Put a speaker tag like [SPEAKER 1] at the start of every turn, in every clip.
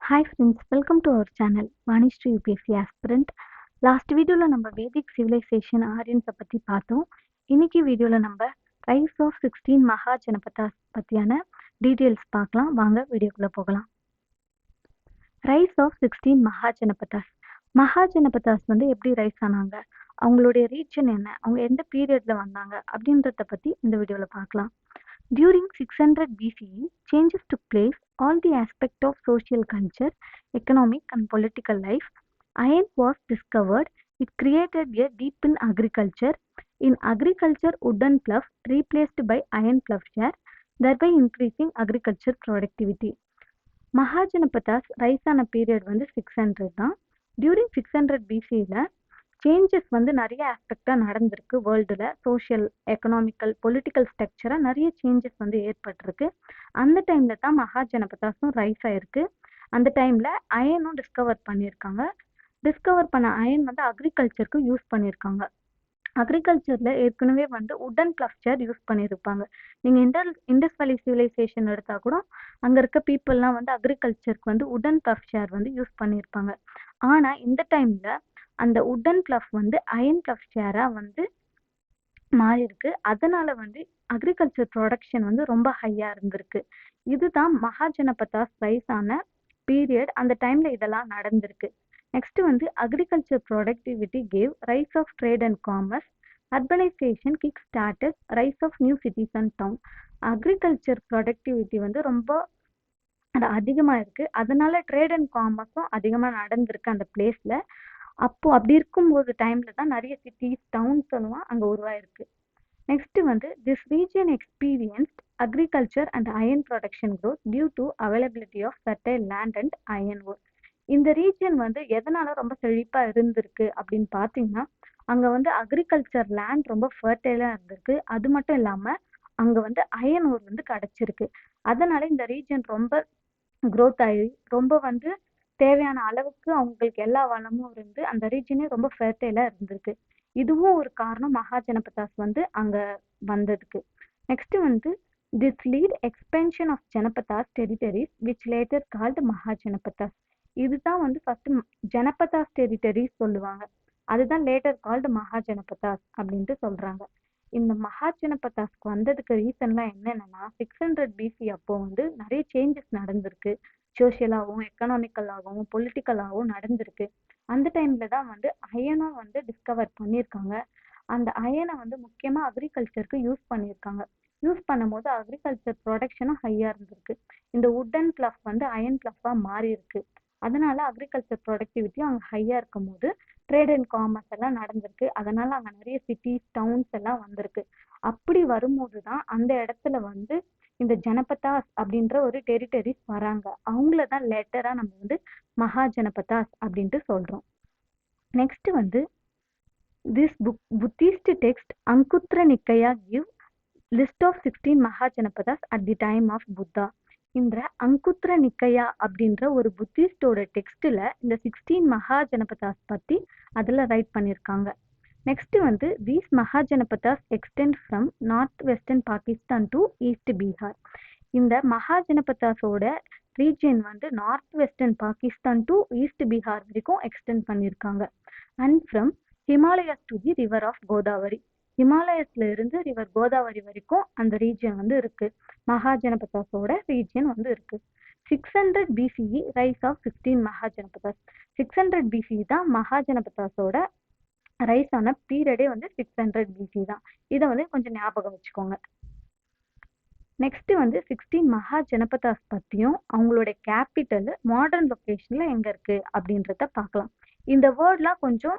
[SPEAKER 1] Hi friends, welcome to our channel Vanishri UPSC Aspirant. Last வீடியோவில் நம்ம வேதிக் civilisation ஆரியன்ஸை பற்றி பார்த்தோம். இன்னைக்கு வீடியோவில் நம்ம ரைஸ் ஆஃப் 16 மகாஜனபதாஸ் பற்றியான டீட்டெயில்ஸ் பார்க்கலாம். வாங்க வீடியோக்குள்ளே போகலாம். Rice of 16 mahajanapadas. மகாஜனபதாஸ் வந்து எப்படி ரைஸ் ஆனாங்க, அவங்களுடைய ரீஜன் என்ன, அவங்க எந்த பீரியட்ல வந்தாங்க அப்படின்றத பற்றி இந்த வீடியோவில் பார்க்கலாம். During 600 BCE, changes took place all the aspect of social culture, economic and political life. Iron was discovered. It created a deep in agriculture. In agriculture, wooden plough replaced by iron plowshare, thereby increasing agriculture productivity. Mahajanapadas rice ஆன period வந்து 600 தான். During 600 பிசியில் changes வந்து நிறைய ஆஸ்பெக்டாக நடந்திருக்கு. வேர்ல்டில் social, economical, political ஸ்ட்ரக்சராக நிறைய changes வந்து ஏற்பட்டிருக்கு. அந்த டைமில் தான் மகாஜனபதாஸும் ரைஸ் ஆயிருக்கு. அந்த டைமில் அயனும் டிஸ்கவர் பண்ணியிருக்காங்க. டிஸ்கவர் பண்ண அயன் வந்து அக்ரிகல்ச்சருக்கு யூஸ் பண்ணியிருக்காங்க. அக்ரிகல்ச்சரில் ஏற்கனவே வந்து உடன் பிளஃப்சர் யூஸ் பண்ணியிருப்பாங்க. நீங்கள் இண்டஸ் வேலி சிவிலைசேஷன் எடுத்தால் கூட அங்கே இருக்க பீப்புளெலாம் வந்து அக்ரிகல்ச்சருக்கு வந்து உடன் பிளஃப்சர் வந்து யூஸ் பண்ணியிருப்பாங்க. ஆனால் இந்த டைமில் அந்த உடன் பிளஃப் வந்து அயன் பிளஃப்சராக வந்து மாறி இருக்கு. அதனால வந்து அக்ரிகல்ச்சர் ப்ரொடக்ஷன் வந்து ரொம்ப ஹையாக இருந்திருக்கு. இதுதான் மகாஜனபதாஸ் ரைஸ் ஆன பீரியட். அந்த டைமில் இதெல்லாம் நடந்திருக்கு. நெக்ஸ்ட் வந்து agriculture productivity gave rise of trade and commerce. Urbanisation kick started rise of new cities and town. Agriculture productivity வந்து ரொம்ப அதிகமாக இருக்குது. அதனால ட்ரேட் அண்ட் காமர்ஸும் அதிகமாக நடந்திருக்கு அந்த பிளேஸில். அப்படி இருக்கும்போது டைமில் தான் நிறைய சிட்டிஸ், டவுன்ஸ் எல்லாம் அங்கே உருவாயிருக்கு. நெக்ஸ்ட் வந்து this region experienced agriculture and iron production growth due to availability of fertile land and iron ore. இந்த ரீஜன் வந்து எதனால ரொம்ப செழிப்பாக இருந்திருக்கு அப்படின்னு பார்த்தீங்கன்னா, அங்கே வந்து அக்ரிகல்ச்சர் லேண்ட் ரொம்ப ஃபர்டைலாக இருந்திருக்கு. அது மட்டும் இல்லாமல் அங்கே வந்து அயன் ஓர் வந்து கிடச்சிருக்கு. அதனால இந்த ரீஜன் ரொம்ப க்ரோத் ஆகி ரொம்ப வந்து தேவையான அளவுக்கு அவங்களுக்கு எல்லா வளமும் இருந்து அந்த ரீஜனே ரொம்ப ஃபெர்டைலாக இருந்திருக்கு. இதுவும் ஒரு காரணம் மகாஜனபதாஸ் வந்து அங்கே வந்ததுக்கு. நெக்ஸ்ட் வந்து this lead expansion of janapadas territories which later called Mahajanapadas. இதுதான் வந்து ஃபர்ஸ்ட் ஜனபதாஸ் டெரிட்டரிஸ் சொல்லுவாங்க. அதுதான் லேட்டர் கால்டு மகாஜனபதாஸ் அப்படின்ட்டு சொல்றாங்க. இந்த மகாஜனபதாஸ்க்கு வந்ததுக்கு ரீசன்லாம் என்னென்னா, 600 பிசி அப்போ வந்து நிறைய சேஞ்சஸ் நடந்திருக்கு. சோஷியலாகவும், எக்கனாமிக்கலாகவும், பொலிட்டிக்கலாகவும் நடந்திருக்கு. அந்த டைமில் தான் வந்து அயனும் வந்து டிஸ்கவர் பண்ணியிருக்காங்க. அந்த அயனை வந்து முக்கியமாக அக்ரிகல்ச்சருக்கு யூஸ் பண்ணியிருக்காங்க. யூஸ் பண்ணும்போது அக்ரிகல்ச்சர் ப்ரொடக்ஷனும் ஹையாக இருந்திருக்கு. இந்த உடன் பிளஃப் வந்து அயன் பிளஃபாக மாறி இருக்கு. அதனால அக்ரிகல்ச்சர் ப்ரொடக்டிவிட்டியும் அங்கே ஹையாக இருக்கும் போது ட்ரேட் அண்ட் காமர்ஸ் எல்லாம் நடந்திருக்கு. அதனால அங்கே நிறைய சிட்டிஸ், டவுன்ஸ் எல்லாம் வந்திருக்கு. அப்படி வரும்போது தான் அந்த இடத்துல வந்து இந்த ஜனபதாஸ் அப்படின்ற ஒரு டெரிட்டரிஸ் வராங்க. அவங்கள தான் லேட்டராக நம்ம வந்து மகாஜனபதாஸ் அப்படின்ட்டு சொல்கிறோம். நெக்ஸ்ட் வந்து this Buddhist text Anguttara Nikaya give list of 16 Mahajanapadas at the time of Buddha. இந்த அங்குத்ர நிக்கையா அப்படின்ற ஒரு புத்திஸ்டோட டெக்ஸ்டில் இந்த 16 மகாஜனபதாஸ் பற்றி அதில் ரைட் பண்ணியிருக்காங்க. நெக்ஸ்ட் வந்து these Mahajanapadas extend from north western Pakistan to east Bihar. இந்த மகாஜனபதாஸோட ரீஜன் வந்து north western Pakistan to east Bihar வரைக்கும் எக்ஸ்டெண்ட் பண்ணியிருக்காங்க. And from Himalayas to the river of Godavari. ஹிமாலயஸ்ல இருந்து ரிவர் கோதாவரி வரைக்கும் அந்த ரீஜன் வந்து இருக்கு. மகாஜனபதாஸோட ரீஜன் வந்து இருக்கு. 600 BCE rise of 16 mahajanapadas. 600 BCE தான் மகாஜனபதாஸோட ரைஸ் ஆன பீரியடே வந்து 600 பிசி தான். இதை வந்து கொஞ்சம் ஞாபகம் வச்சுக்கோங்க. நெக்ஸ்ட் வந்து 16 மகாஜனபதாஸ் பற்றியும் அவங்களோட கேபிட்டல் மாடர்ன் லொக்கேஷனில் எங்கே இருக்குது அப்படின்றத பார்க்கலாம். இந்த வேர்ட்லாம் கொஞ்சம்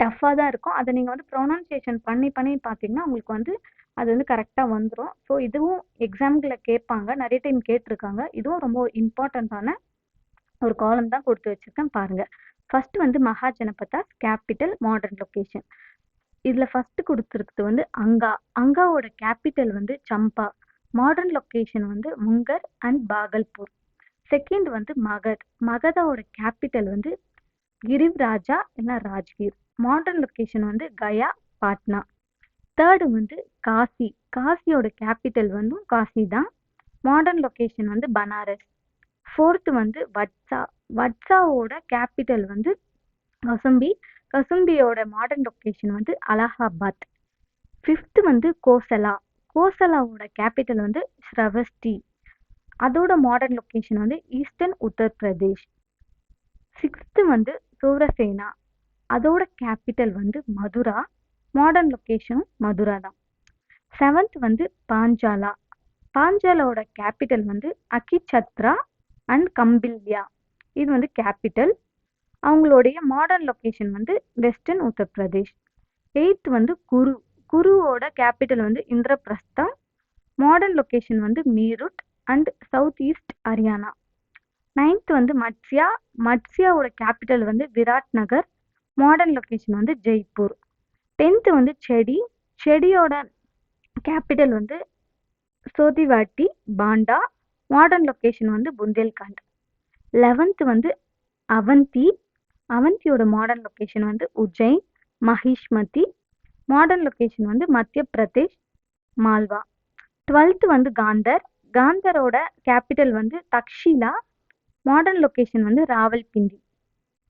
[SPEAKER 1] டஃப்பாக தான் இருக்கும். அதை நீங்கள் வந்து ப்ரொனன்சியேஷன் பண்ணி பார்த்தீங்கன்னா உங்களுக்கு வந்து அது வந்து கரெக்டாக வந்துடும். ஸோ இதுவும் எக்ஸாம்களை கேட்பாங்க, நிறைய டைம் கேட்டிருக்காங்க. இதுவும் ரொம்ப இம்பார்ட்டண்ட்டான ஒரு காலம் தான் கொடுத்து வச்சுருக்கேன் பாருங்கள். ஃபர்ஸ்ட் வந்து மகாஜனபதாஸ் கேபிட்டல் மாடர்ன் லொக்கேஷன். இதில் ஃபர்ஸ்ட் கொடுத்துருக்குது வந்து அங்காவோட கேபிட்டல் வந்து சம்பா. மாடர்ன் லொக்கேஷன் வந்து முங்கர் அண்ட் பாகல்பூர். செகண்ட் வந்து மகதாவோட கேபிட்டல் வந்து கிரிவ்ராஜா இல்லைன்னா ராஜ்கீர். மாடர்ன் லொக்கேஷன் வந்து கயா, பாட்னா. தேர்டு வந்து காசியோட கேபிட்டல் வந்து காசி தான். மாடர்ன் லொக்கேஷன் வந்து பனாரஸ். ஃபோர்த்து வந்து வட்சா. வட்சாவோட கேபிட்டல் வந்து கசும்பி. கசும்பியோட மாடர்ன் லொக்கேஷன் வந்து அலகாபாத். ஃபிஃப்த்து வந்து கோசலா. கோசலாவோட கேபிட்டல் வந்து ஸ்ரவஸ்தி. அதோட மாடர்ன் லொக்கேஷன் வந்து ஈஸ்டர்ன் உத்தரப்பிரதேஷ். சிக்ஸ்த்து வந்து சூரசேனா. அதோட கேபிட்டல் வந்து மதுரா. மாடர்ன் லொக்கேஷனும் மதுரா தான். செவன்த் வந்து பாஞ்சாலா. பாஞ்சாலோட கேபிட்டல் வந்து அகிச்சத்ரா அண்ட் கம்பில்யா. இது வந்து கேபிட்டல். அவங்களுடைய மாடர்ன் லொக்கேஷன் வந்து வெஸ்டர்ன் உத்தரப்பிரதேஷ். எயித் வந்து குரு. குருவோட கேபிட்டல் வந்து இந்திரபிரஸ்தம். மாடர்ன் லொக்கேஷன் வந்து Meerut and south east Haryana. Ninth வந்து மட்சியா. மட்சியாவோட கேபிட்டல் வந்து விராட் நகர். மாடர்ன் லொக்கேஷன் வந்து ஜெய்ப்பூர். டென்த் வந்து செடி. செடியோட கேபிட்டல் வந்து சோதிவாட்டி பாண்டா. மாடர்ன் லொக்கேஷன் வந்து புந்தேல்கண்ட். 11th வந்து அவந்தி. அவந்தியோட மாடர்ன் லொக்கேஷன் வந்து உஜ்ஜைன் மஹிஷ்மதி. மாடர்ன் லொக்கேஷன் வந்து மத்திய பிரதேஷ் மால்வா. 12th வந்து காந்தர். காந்தரோட கேபிட்டல் வந்து தக்ஷிலா. மாடர்ன் லொக்கேஷன் வந்து ராவல்பிண்டி.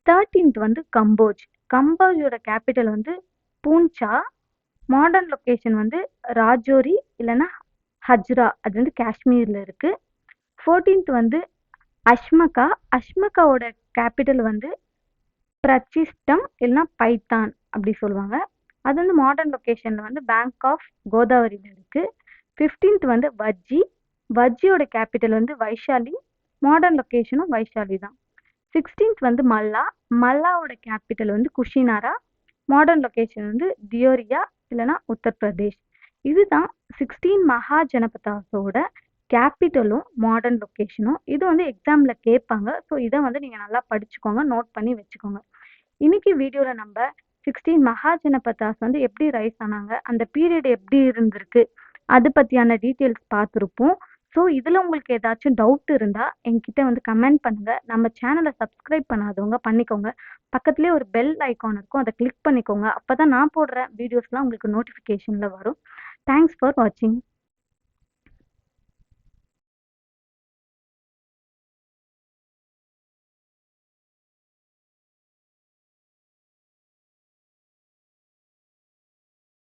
[SPEAKER 1] 13th வந்து கம்போஜ். கம்போஜோட கேபிட்டல் வந்து பூன்ச்சா. மாடர்ன் லொக்கேஷன் வந்து ராஜோரி இல்லைன்னா ஹஜ்ரா. அது வந்து காஷ்மீர்ல இருக்கு. 14th வந்து அஷ்மகா. அஷ்மகாவோட கேபிட்டல் வந்து பிரச்சிஷ்டம் இல்லைன்னா பைத்தான் அப்படி சொல்லுவாங்க. அது வந்து மாடர்ன் லொக்கேஷன்ல வந்து பேங்க் ஆஃப் கோதாவரியில இருக்கு. 15th வந்து வஜ்ஜி. வஜ்ஜியோட கேபிட்டல் வந்து வைஷாலி. மாடர்ன் லொக்கேஷனும் வைஷாலி தான். 16th வந்து மல்லா. மல்லாவோட கேபிட்டல் வந்து குஷினாரா. மாடர்ன் லொக்கேஷன் வந்து தியோரியா இல்லைன்னா உத்தரப்பிரதேஷ். இதுதான் 16 மகா ஜனபதாஸோட கேபிட்டலும் மாடர்ன் லொக்கேஷனும். இது வந்து எக்ஸாம்ல கேட்பாங்க. ஸோ இதை வந்து நீங்க நல்லா படிச்சுக்கோங்க, நோட் பண்ணி வச்சுக்கோங்க. இன்னைக்கு வீடியோல நம்ம 16 மகா ஜனபதாஸ் வந்து எப்படி ரைஸ் ஆனாங்க, அந்த பீரியட் எப்படி இருந்திருக்கு, அது பத்தியான டீட்டெயில்ஸ் பார்த்துருப்போம். ஸோ இதில் உங்களுக்கு ஏதாச்சும் டவுட் இருந்தால் என்கிட்ட வந்து கமெண்ட் பண்ணுங்க. நம்ம சேனலை சப்ஸ்கிரைப் பண்ணாதவங்க பண்ணிக்கோங்க. பக்கத்துலேயே ஒரு பெல் ஐக்கான் இருக்கும், அதை கிளிக் பண்ணிக்கோங்க. அப்போ தான் நான் போடுற வீடியோஸ்லாம் உங்களுக்கு நோட்டிஃபிகேஷனில் வரும். தேங்க்ஸ் ஃபார் வாட்சிங்.